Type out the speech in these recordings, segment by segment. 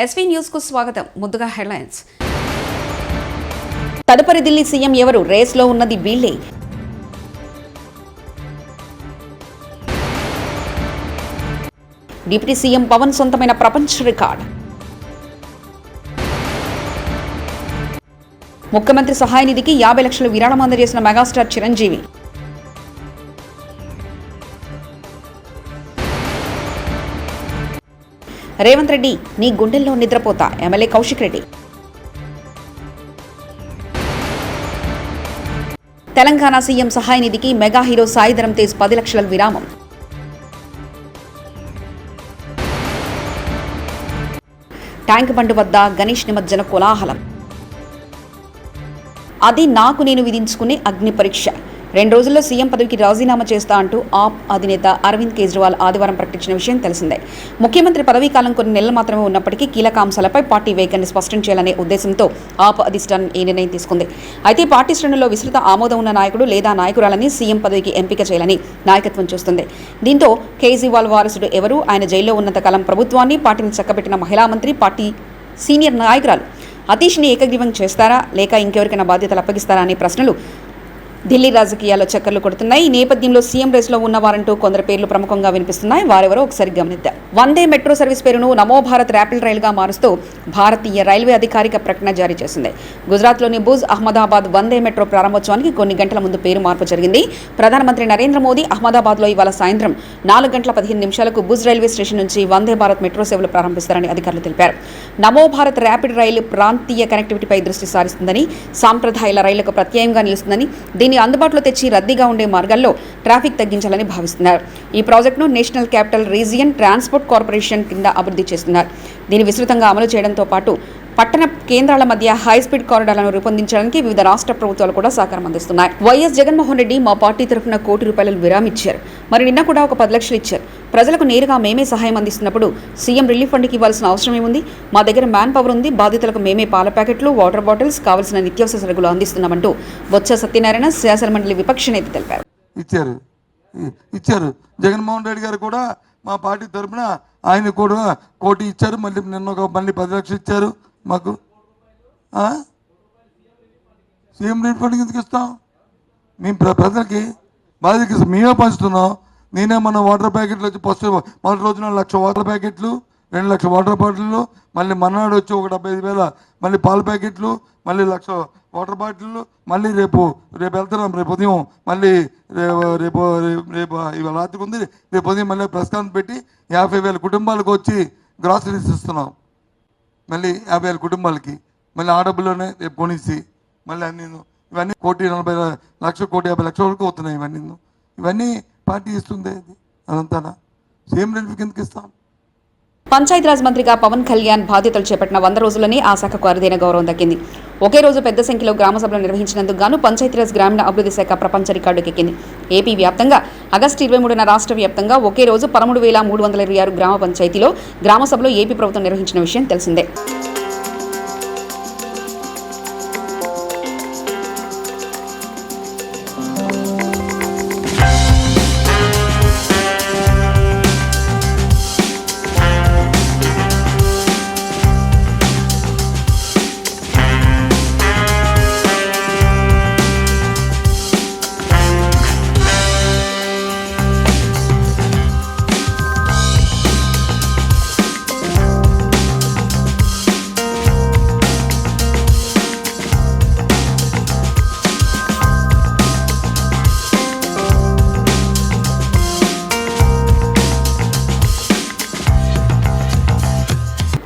SV news కు స్వాగతం. ముందుగా హెడ్లైన్స్. తదుపరి ఢిల్లీ సీఎం ఎవరు? రేస్లో ఉన్నది వీళ్లే. డిప్యూటీ సీఎం పవన్ సొంతమైన ప్రపంచ రికార్డ్. ముఖ్యమంత్రి సహాయ నిధికి 50 లక్షల విరాళం అందజేసిన మెగాస్టార్ చిరంజీవి. రేవంత్ రెడ్డి నీ గుండెల్లో నిద్రపోతా ఎమ్మెల్యే కౌశిక్ రెడ్డి. తెలంగాణ సీఎం సహాయ నిధికి మెగా హీరో సాయి ధరమ్ తేజ్ 10 లక్షల విరామం. ట్యాంక్ బండ్ వద్ద గణేష్ నిమజ్జన కోలాహలం. అది నాకు నేను విధించుకునే అగ్ని పరీక్ష. 2 రోజుల్లో సీఎం పదవికి రాజీనామా చేస్తా అంటూ ఆప్ అధినేత అరవింద్ కేజ్రీవాల్ ఆదివారం ప్రకటించిన విషయం తెలిసిందే. ముఖ్యమంత్రి పదవీ కాలం కొన్ని నెలలు మాత్రమే ఉన్నప్పటికీ కీలక అంశాలపై పార్టీ వైఖరిని స్పష్టం చేయాలనే ఉద్దేశంతో ఆప్ అధిష్టానం ఈ నిర్ణయం తీసుకుంది. అయితే పార్టీ శ్రేణుల్లో విస్తృత ఆమోదం ఉన్న నాయకుడు లేదా నాయకురాలని సీఎం పదవికి ఎంపిక చేయాలని నాయకత్వం చూస్తుంది. దీంతో కేజ్రీవాల్ వారసుడు ఎవరు? ఆయన జైల్లో ఉన్నంతకాలం ప్రభుత్వాన్ని పార్టీని చక్కబెట్టిన మహిళా మంత్రి, పార్టీ సీనియర్ నాయకురాలు అతీష్ని ఏకగ్రీవం చేస్తారా లేక ఇంకెవరికైనా బాధ్యతలు అప్పగిస్తారా అనే ప్రశ్నలు ఢిల్లీ రాజకీయాల్లో చక్కర్లు కొడుతున్నాయి. ఈ నేపథ్యంలో సీఎం రేసులో ఉన్నవారంటూ కొందరు పేర్లు ప్రముఖంగా వినిపిస్తున్నాయి. వారెవరో ఒకసారి గమనిద్దాం. వందే మెట్రో సర్వీస్ పేరును నమో భారత్ ర్యాపిడ్ రైలుగా మారుస్తూ భారతీయ రైల్వే అధికారిక ప్రకటన జారీ చేసింది. గుజరాత్లోని భుజ్ అహ్మదాబాద్ వందే మెట్రో ప్రారంభోత్సవానికి కొన్ని గంటల ముందు పేరు మార్పు జరిగింది. ప్రధానమంత్రి నరేంద్ర మోదీ అహ్మదాబాద్లో ఇవాళ సాయంత్రం 4:15 భుజ్ రైల్వే స్టేషన్ నుంచి వందే భారత్ మెట్రో సేవలు ప్రారంభిస్తారని అధికారులు తెలిపారు. నమో భారత్ ర్యాపిడ్ రైలు ప్రాంతీయ కనెక్టివిటీపై దృష్టి సారిస్తుందని, సాంప్రదాయాల రైళ్లకు ప్రత్యామ్నాయంగా నిలుస్తుందని, దీన్ని అందుబాటులో తెచ్చి రద్దీగా ఉండే మార్గాల్లో ట్రాఫిక్ తగ్గించాలని భావిస్తున్నారు. ఈ ప్రాజెక్టును national capital region transport corporation కింద అభివృద్ధి చేస్తున్నారు. దీన్ని విస్తృతంగా అమలు చేయడంతో పాటు పట్టణ కేంద్రాల మధ్య హైస్పీడ్ కారిడార్లను రూపొందించడానికి వివిధ రాష్ట్ర ప్రభుత్వాలు కూడా సహకారం అందిస్తున్నాయి. వైఎస్ జగన్మోహన్ రెడ్డి మా పార్టీ తరఫున ₹1 కోటి విరామిచ్చారు. మరి నిన్న కూడా ఒక 10 లక్షలు ఇచ్చారు. ప్రజలకు నేరుగా మేమే సహాయం అందిస్తున్నప్పుడు సీఎం రిలీఫ్ ఫండ్కి ఇవ్వాల్సిన అవసరం ఏముంది? మా దగ్గర మ్యాన్ పవర్ ఉంది. బాధితులకు మేమే పాల ప్యాకెట్లు, వాటర్ బాటిల్స్, కావాల్సిన నిత్యావసర సరుకులు అందిస్తున్నామంటూ బొత్స సత్యనారాయణ శాసనమండలి విపక్ష నేత తెలిపారు. ఇచ్చారు జగన్మోహన్ రెడ్డి గారు కూడా మా పార్టీ తరఫున ఆయన కూడా ₹1 కోటి ఇచ్చారు. మళ్ళీ నిన్న మళ్ళీ 10 లక్షలు ఇచ్చారు మాకు. సీఎం రిలీఫ్ ఫండ్ ఎందుకు ఇస్తాం? మేము ప్రజలకి బాధ్యతకి మేమే పంచుతున్నాం. నేనే మన వాటర్ ప్యాకెట్లు వచ్చి ఫస్ట్ మొదటి రోజున 1 లక్ష వాటర్ ప్యాకెట్లు, 2 లక్షల వాటర్ బాటిళ్ళు, మళ్ళీ మన్నాడు వచ్చి ఒక 75,000 మళ్ళీ పాల ప్యాకెట్లు, మళ్ళీ 1 లక్ష వాటర్ బాటిళ్ళు, మళ్ళీ రేపు వెళ్తున్నాం. రేపు ఉదయం మళ్ళీ రేపు ఇవాళ రాత్రికి ఉంది. రేపు ఉదయం మళ్ళీ ప్రెస్ కాన్ఫరెన్స్ పెట్టి 50,000 కుటుంబాలకు వచ్చి గ్రాసరీస్ ఇస్తున్నాం. మళ్ళీ 50,000 కుటుంబాలకి మళ్ళీ ఆ డబ్బుల్లోనే రేపు కొనిసి మళ్ళీ అన్ని ఇవన్నీ ₹1,40,00,000 ₹1,50,00,000 వరకు అవుతున్నాయి. ఇవన్నీ పార్టీ ఇస్తుంది. అదంతా సీఎం రిలీఫ్ కిందకి ఇస్తాం. పంచాయతీరాజ్ మంత్రిగా పవన్ కళ్యాణ్ బాధ్యతలు చేపట్టిన 100 రోజుల్లోనే ఆ శాఖకు అరుదైన గౌరవం దక్కింది. ఒకే రోజు పెద్ద సంఖ్యలో గ్రామ సభలు నిర్వహించినందుకు గాను పంచాయతీరాజ్ గ్రామీణ అభివృద్ధి శాఖ ప్రపంచ రికార్డుకెక్కింది. ఏపీ వ్యాప్తంగా ఆగస్టు 23న రాష్ట్ర వ్యాప్తంగా ఒకే రోజు 13,326 గ్రామ పంచాయతీలో గ్రామ సభలు ఏపీ ప్రభుత్వం నిర్వహించిన విషయం తెలిసిందే.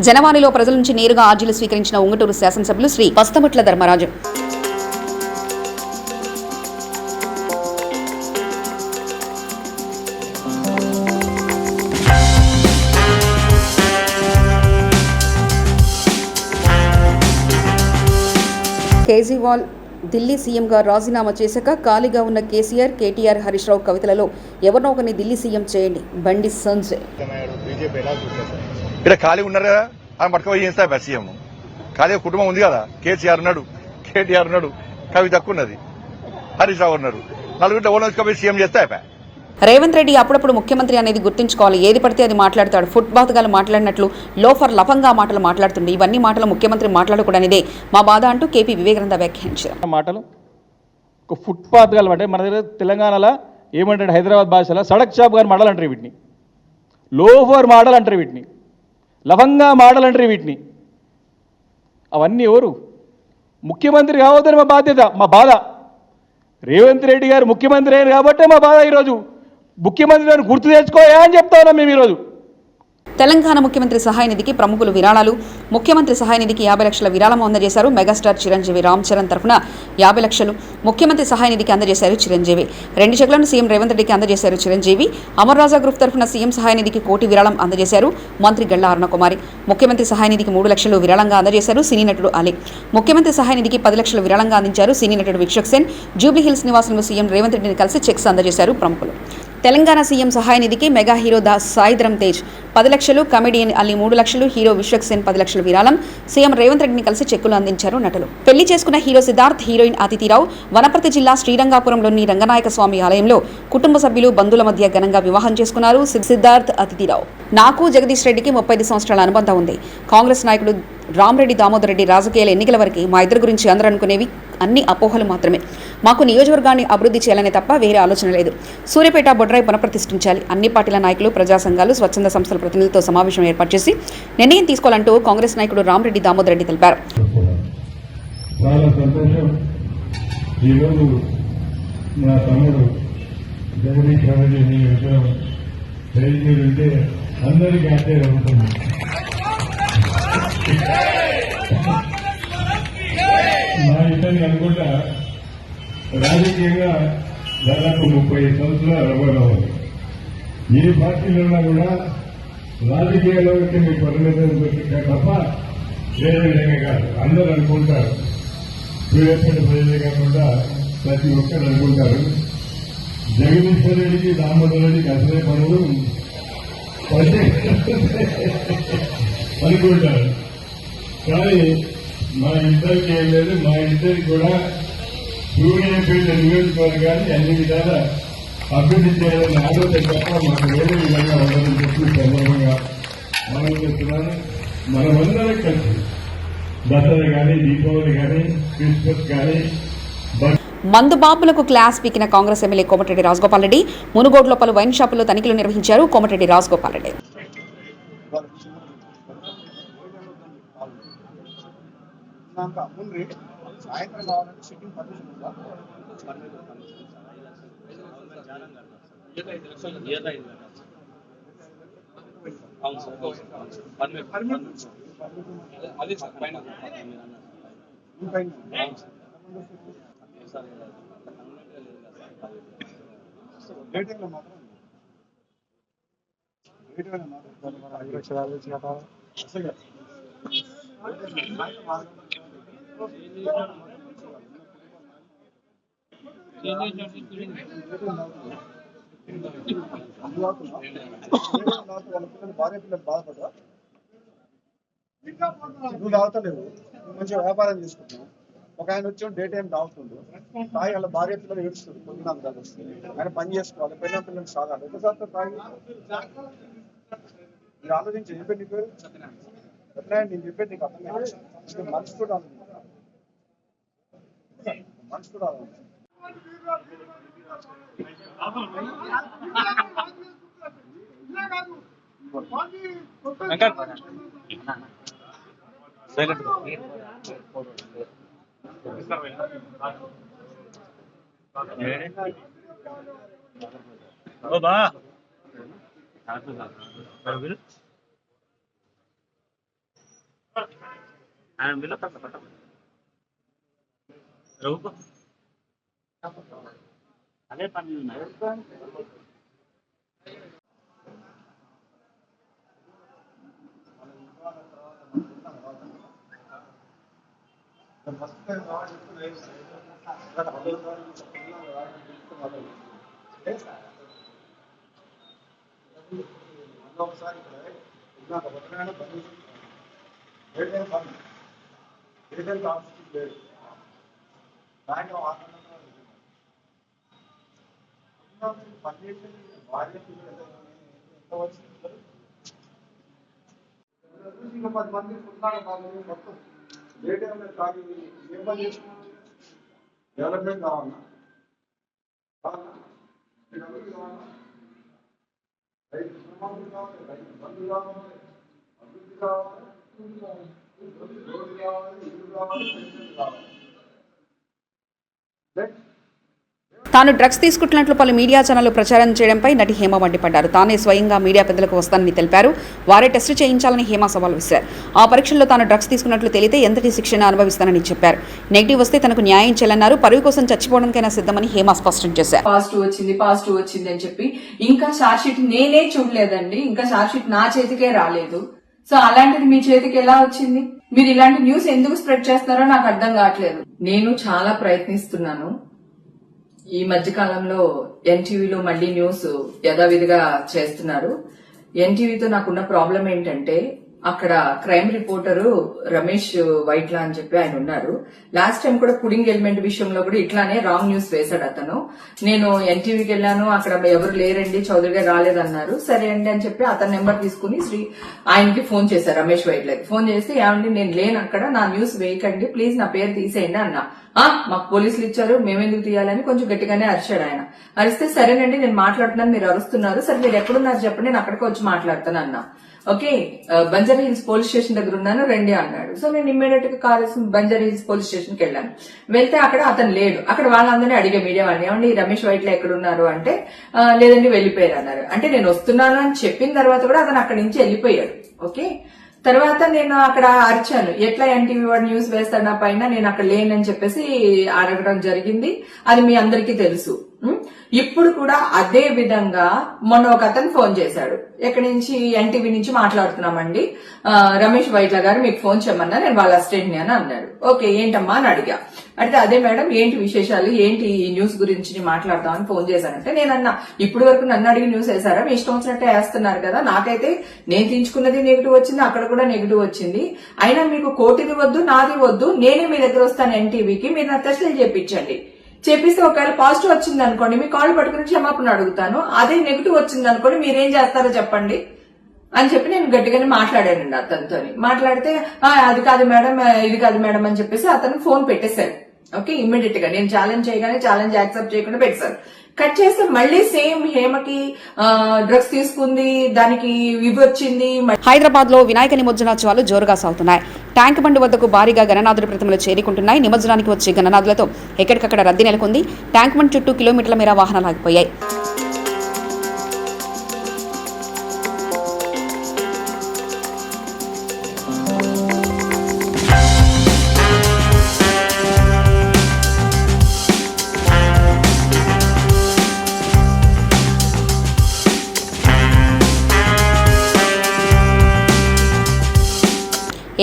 జనవాణిలో ప్రజల నుంచి నేరుగా ఆర్జీలు స్వీకరించిన ఉంగటూరు శాసనసభ్యులు శ్రీ పస్తమట్ల ధర్మరాజు. కేజ్రీవాల్ ఢిల్లీ సీఎంగా రాజీనామా చేశాక ఖాళీగా ఉన్న కేసీఆర్, కేటీఆర్, హరీష్ రావు కవితలలో ఎవరినో ఒకరిని ఢిల్లీ సీఎం చేయండి. బండి సంజయ్ ఇక్కడ ఖాళీ ఉన్నారు కదా, అని పట్టుకుపోయి చేస్తా సీఎం. ఖాళీ కుటుంబం ఉంది కదా, కేసీఆర్ ఉన్నాడు, కేటీఆర్ ఉన్నాడు, కవిత ఉన్నది, హరీష్ రావు ఉన్నారు. 4 ఓన్ వచ్చుకోపోయి సీఎం చేస్తే అయిపోయా. రేవంత్ రెడ్డి అప్పుడప్పుడు ముఖ్యమంత్రి అనేది గుర్తుంచుకోవాలి. ఏది పడితే అది మాట్లాడతాడు. ఫుట్బాత్ గాలు మాట్లాడినట్లు లోఫర్ లఫంగా మాటలు మాట్లాడుతుంది. ఇవన్నీ మాటలు ముఖ్యమంత్రి మాట్లాడకూడనిదే మా బాధ అంటూ కేపీ వివేకానంద వ్యాఖ్యానించారు. మాటలు ఒక ఫుట్పాత్ గాలు అంటే మన దగ్గర తెలంగాణలో ఏమంటాడు, హైదరాబాద్ భాషలో సడక్ షాప్ గారు మాటలు అంటారు వీటిని, లోఫర్ మాటలు అంటారు వీటిని, లవంగా మాటలు అంటారు వీటిని. అవన్నీ ఎవరు? ముఖ్యమంత్రి కావద్దని మా బాధ్యత, మా బాధ. రేవంత్ రెడ్డి గారు ముఖ్యమంత్రి అయ్యారు కాబట్టే మా బాధ. ఈరోజు ముఖ్యమంత్రి గారిని గుర్తు తెచ్చుకోయా అని చెప్తా ఉన్నాం మేము ఈరోజు. తెలంగాణ ముఖ్యమంత్రి సహాయ నిధికి ప్రముఖులు విరాళాలు. ముఖ్యమంత్రి సహాయ నిధికి 50 లక్షల విరాళం అందజేశారు. మెగాస్టార్ చిరంజీవి. రామ్ చరణ్ తరఫున 50 లక్షలు ముఖ్యమంత్రి సహాయ నిధికి అందజేశారు చిరంజీవి. 2 చెక్లను సీఎం రేవంత్ రెడ్డికి అందజేశారు చిరంజీవి. అమర్ రాజా గ్రూప్ తరఫున సీఎం సహాయ నిధికి 1 కోటి విరాళం అందజేశారు మంత్రి గళ్ల అరుణకుమారి. ముఖ్యమంత్రి సహాయ నిధికి 3 లక్షలు విరాళంగా అందజేశారు సినీ నటుడు అలీ. ముఖ్యమంత్రి సహాయ నిధికి 10 లక్షల విరాళంగా అందించారు సినీ నటుడు విక్షక్ సేన్. జూబ్లీహిల్స్ నివాసంలో సీఎం రేవంత్ రెడ్డిని కలిసి చెక్స్ అందజేశారు ప్రముఖులు. తెలంగాణ సీఎం సహాయ నిధికి మెగా హీరో సాయిధరం తేజ్ 10 లక్షలు, కమెడియన్ అలీ 3 లక్షలు, హీరో విశ్వక్ సేన్ 10 లక్షల విరాళం సీఎం రేవంత్ రెడ్డిని కలిసి చెక్కులు అందించారు నటులు. పెళ్లి చేసుకున్న హీరో సిద్ధార్థ్, హీరోయిన్ అతిథిరావు వనపర్తి జిల్లా శ్రీరంగాపురంలోని రంగనాయక స్వామి ఆలయంలో కుటుంబ సభ్యులు బంధువుల మధ్య ఘనంగా వివాహం చేసుకున్నారు సిద్ధార్థ్, అతిథిరావు. నాకు జగదీష్ రెడ్డికి 35 సంవత్సరాల అనుబంధం ఉంది. కాంగ్రెస్ నాయకుడు రామరెడ్డి దామోదర్ రెడ్డి రాజకీయాల ఎన్నికల వరకు మా ఇద్దరు గురించి అందరూ అనుకునేవి అన్ని అపోహలు మాత్రమే. మాకు నియోజకవర్గాన్ని అభివృద్ధి చేయాలనే తప్ప వేరే ఆలోచన లేదు. సూర్యాపేట బొడ్రాయి పునఃప్రతిష్ఠించాలి. అన్ని పార్టీల నాయకులు, ప్రజా సంఘాలు, స్వచ్ఛంద సంస్థల ప్రతినిధులతో సమావేశం ఏర్పాటు చేసి నిర్ణయం తీసుకోవాలంటూ కాంగ్రెస్ నాయకుడు రామరెడ్డి దామోదర్ రెడ్డి తెలిపారు. చాలా సంతోషం. ఈరోజు నా తమ్ముడు జగదీష్ రెడ్డి ఈ విషయం తెలియజేస్తుంటే అందరికీ ఆశ్చర్యం అవుతుంది. మా ఇద్దరిని అనుకుంటా రాజకీయంగా దాదాపు 30 సంవత్సరాలు అనుభవం. ఏ పార్టీలో ఉన్నా కూడా రాజకీయాల్లోకి మీ పరిమితం దొరికితే తప్ప వేరే విధంగా కాదు. అందరూ అనుకుంటారు, సూర్యాపేట ప్రజలే కాకుండా ప్రతి ఒక్కరు అనుకుంటారు జగదీశ్వర్ రెడ్డికి దామోదర్ రెడ్డికి అసలే పనులు అనుకుంటారు. కానీ మా ఇద్దరికి ఏం లేదు. మా ఇద్దరికి కూడా సూర్యాపేట నియోజకవర్గాన్ని అన్ని విధాల అభివృద్ధి చేయాలని ఆలోచన తప్ప మాకు వేరే విధంగా ఉండదని చెప్పి సందర్భంగా మనం చెప్తున్నాను. మనమందరం కలిసి దసరా కానీ, దీపావళి కానీ, క్రిస్మస్ కానీ మందు బాబులకు క్లాస్ పీకిన కాంగ్రెస్ ఎమ్మెల్యే కోమటిరెడ్డి రాజగోపాల్ రెడ్డి. మునుగోడులో పలు వైన్ షాపుల్లో తనిఖీలు నిర్వహించారు కోమటిరెడ్డి రాజగోపాల్ రెడ్డి. భార్య పిల్లలు బాధపడరా? నువ్వు తాగుతలేవు, మంచిగా వ్యాపారం చేసుకుంటున్నావు. ఒక ఆయన వచ్చి డే టైం తాగుతుండు, తాగి వాళ్ళ భార్య పిల్లలు ఏడుస్తుంది. పొద్దున ఆయన పని చేసుకోవాలి, పెళ్ళ పిల్లలు సాగాలి. ఒకసారి తాగి మీరు ఆలోచించి చెప్పండి. నీ పేరు సత్యనారాయణ. నేను చెప్పేది నీకు అర్థం మనసు కూడా మనసు కూడా అదే పని ఒకసారి పనిచేసి భార్య పిల్లలు ఎంత వచ్చింది ఇంకా 10 మంది పుట్టినాక కాదు మొత్తం డేట్ ఏమైనా తాగి ఏం పని చేస్తున్నాం డెవలప్మెంట్ కావాలన్నా అభివృద్ధి కావాలా రైతు రుణమాఫీ కావాలి రైతు బంధు కావాలి అభివృద్ధి కావాలి రోడ్డు కావాలి ఇల్లు కావాలి పెన్షన్ కావాలి. తాను డ్రగ్స్ తీసుకుంటున్నట్లు పలు మీడియా ఛానళ్లు ప్రచారం చేయడంపై నటి హేమ మండిపడ్డారు. తానే స్వయంగా మీడియా పెద్దలకు వస్తానని తెలిపారు. వారే టెస్టు చేయించాలని హేమ సవాల్ విసిరారు. ఆ పరీక్షల్లో తాను డ్రగ్స్ తీసుకున్నట్లు తేలితే ఎంతటి శిక్షణ అనుభవిస్తానని చెప్పారు. నెగిటివ్ వస్తే తనకు న్యాయం చేయాలన్నారు. పరువు కోసం చచ్చిపోవడానికైనా సిద్ధమని హేమ స్పష్టం చేశారు. పాజిటివ్ వచ్చింది అని చెప్పి ఇంకా ఛార్జ్ షీట్ నేనే చూడలేదండి. ఇంకా ఛార్జ్ షీట్ నా చేతికే రాలేదు. సో అలాంటిది మీ చేతికి ఎలా వచ్చింది? మీరు ఇలాంటి న్యూస్ ఎందుకు స్ప్రెడ్ చేస్తున్నారో నాకు అర్థం కావట్లేదు. నేను చాలా ప్రయత్నిస్తున్నాను. ఈ మధ్య కాలంలో ఎన్టీవీలో మళ్ళీ న్యూస్ యథావిధిగా చేస్తున్నారు. ఎన్టీవీతో నాకున్న ప్రాబ్లం ఏంటంటే అక్కడ క్రైమ్ రిపోర్టరు రమేష్ వైట్లా అని చెప్పి ఆయన ఉన్నారు. లాస్ట్ టైం కూడా పుడింగ్ ఎలిమెంట్ విషయంలో కూడా ఇట్లానే రాంగ్ న్యూస్ వేశాడు అతను. నేను ఎన్టీవీకి వెళ్ళాను, అక్కడ ఎవరు లేరండి, చౌదరి గారు రాలేదన్నారు. సరే అండి అని చెప్పి అతని నెంబర్ తీసుకుని ఆయనకి ఫోన్ చేశారు, రమేష్ వైట్లకి ఫోన్ చేసి, ఏమండి నేను లేను అక్కడ, నా న్యూస్ వేయకండి ప్లీజ్, నా పేరు తీసేయండి అన్నా. మాకు పోలీసులు ఇచ్చారు, మేమెందుకు తీయాలని కొంచెం గట్టిగానే అరిచాడు ఆయన. అరిస్తే సరేనండి నేను మాట్లాడుతున్నాను, మీరు అరుస్తున్నారు, సరే మీరు ఎక్కడున్నారు చెప్పండి, నేను అక్కడికి వచ్చి మాట్లాడతాను అన్నా. Okay, Banjara hills police station దగ్గర ఉన్నాను రండి అన్నాడు. సో నేను ఇమ్మీడియట్ గా కాల్ చేసి బంజారా హిల్స్ పోలీస్ స్టేషన్ కి వెళ్ళాను. వెళ్తే అక్కడ అతను లేడు. అక్కడ వాళ్ళందరినీ అడిగే మీడియా వాళ్ళని, ఏమండి రమేష్ వైట్ల ఎక్కడున్నారు అంటే లేదండి వెళ్ళిపోయారు అన్నారు. అంటే నేను వస్తున్నాను అని చెప్పిన తర్వాత కూడా అతను అక్కడి నుంచి వెళ్ళిపోయాడు. ఓకే, తర్వాత నేను అక్కడ అరిచాను, ఎట్లా ఎన్టీవీ వాడు న్యూస్ వేస్తాడు నా పైన, నేను అక్కడ లేనని చెప్పేసి అడగడం జరిగింది. అది మీ అందరికీ తెలుసు. ఇప్పుడు కూడా అదే విధంగా మొన్న ఒక అతను ఫోన్ చేశాడు, ఎక్కడి నుంచి, ఎన్టీవీ నుంచి మాట్లాడుతున్నామండి, రమేష్ వైట్ల గారు మీకు ఫోన్ చేయమన్నా, నేను వాళ్ళ అసిస్టెంట్ ని అని అన్నాడు. ఓకే ఏంటమ్మా అని అడిగా. అంటే అదే మేడం ఏంటి విశేషాలు, ఏంటి ఈ న్యూస్ గురించి మాట్లాడదామని ఫోన్ చేశానంటే నేను అన్నా, ఇప్పుడు వరకు నన్ను అడిగి న్యూస్ వేసారా, మీ ఇష్టం వచ్చినట్టే వేస్తున్నారు కదా, నాకైతే నేను తీయించుకున్నది నెగిటివ్ వచ్చింది, అక్కడ కూడా నెగిటివ్ వచ్చింది, అయినా మీకు కోటిది వద్దు నాది వద్దు, నేనే మీ దగ్గర వస్తాను ఎన్టీవీకి, మీరు నా టెస్టులు చేయించండి, చేపిస్తే ఒకవేళ పాజిటివ్ వచ్చింది అనుకోండి మీ కాళ్ళు పట్టుకుని క్షమాపణ అడుగుతాను, అదే నెగిటివ్ వచ్చింది అనుకోండి మీరేం చేస్తారో చెప్పండి అని చెప్పి నేను గట్టిగానే మాట్లాడానండి అతనితో. మాట్లాడితే అది కాదు మేడం ఇది కాదు మేడం అని చెప్పేసి అతను ఫోన్ పెట్టేశారు. ఓకే, ఇమ్మీడియట్ గా నేను ఛాలెంజ్ చేయగానే ఛాలెంజ్ యాక్సెప్ట్ చేయకుండా పెట్టేశారు. కట్ చేస్తే మళ్ళీ సేమ్ హేమకి డ్రగ్స్ తీసుకుంది, దానికి ఇవి వచ్చింది. హైదరాబాద్ లో వినాయక నిమజ్జనోత్సవాలు జోరుగా సాగుతున్నాయి. ట్యాంక్ బండ్ వద్దకు భారీగా గణనాథుడి ప్రతిమలు చేరుకుంటున్నాయి. నిమజ్జనానికి వచ్చే గణనాథులతో ఎక్కడికక్కడ రద్దీ నెలకొంది. ట్యాంక్ బండ్ చుట్టూ కిలోమీటర్ల మేర వాహనాలు ఆగిపోయాయి.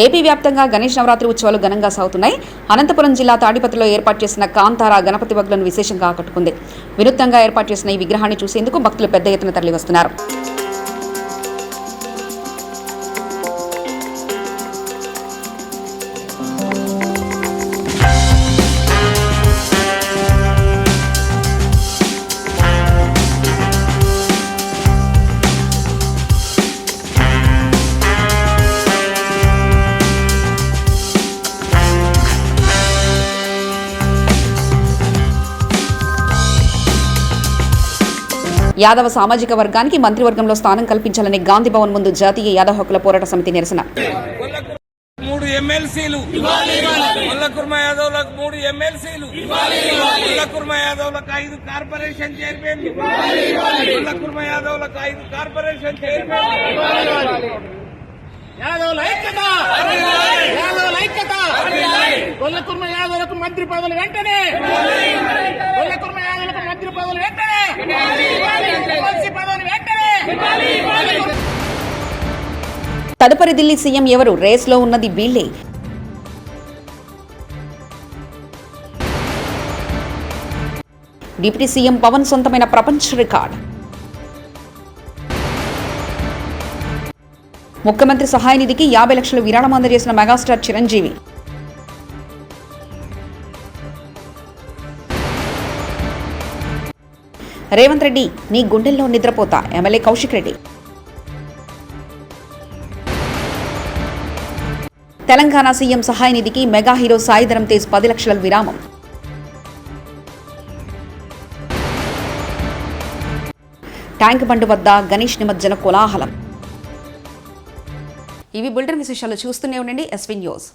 ఏపీ వ్యాప్తంగా గణేష్ నవరాత్రి ఉత్సవాలు ఘనంగా సాగుతున్నాయి. అనంతపురం జిల్లా తాడిపత్రిలో ఏర్పాటు చేసిన కాంతార గణపతి భక్తులను విశేషంగా ఆకట్టుకుంది. వినూత్నంగా ఏర్పాటు చేసిన ఈ విగ్రహాన్ని చూసేందుకు భక్తులు పెద్ద ఎత్తున తరలివస్తున్నారు. యాదవ సామాజిక వర్గానికి మంత్రివర్గంలో స్థానం కల్పించాలని గాంధీ భవన్ ముందు జాతీయ యాదవ హక్కుల పోరాట సమితి నిరసన. 3 ఎమ్మెల్సీలు ముల్లకుర్మ యాదవ్లకు 3 ఎమ్మెల్సీలు, ముల్లకుర్మ యాదవ్లకు 5 కార్పొరేషన్ చైర్మన్లు, ముల్లకుర్మ యాదవ్లకు 5 కార్పొరేషన్ చైర్మన్లు. యాదవ్ల ఐక్యత, యాదవ్ల ఐక్యత, ముల్లకుర్మ యాదవ్లకు మంత్రి పదవులు వెంటనే, ముల్లకుర్మ యాదవ్లకు మంత్రి పదవులు వెంటనే, ఎమ్మెల్సీ పదవులు వెంటనే. తదుపరి ఢిల్లీ సీఎం ఎవరు? రేస్లో ఉన్నది వీళ్లే. డిప్యూటీ సీఎం పవన్ సొంతమైన ప్రపంచ రికార్డ్. ముఖ్యమంత్రి సహాయ నిధికి 50 లక్షలు విరాళం అందజేసిన మెగాస్టార్ చిరంజీవి. రేవంత్ రెడ్డి నీ గుండెల్లో నిద్రపోతా ఎమ్మెల్యే కౌశిక్ రెడ్డి. తెలంగాణ సీఎం సహాయ నిధికి మెగా హీరో సాయి ధరమ్ తేజ్ 10 లక్షల విరామం. ట్యాంక్ బండ్ వద్ద గణేష్ నిమజ్జన కోలాహలం. ఇవి బులెటిన్ విశేషాలు. చూస్తూనే ఉండండి ఎస్వీ న్యూస్.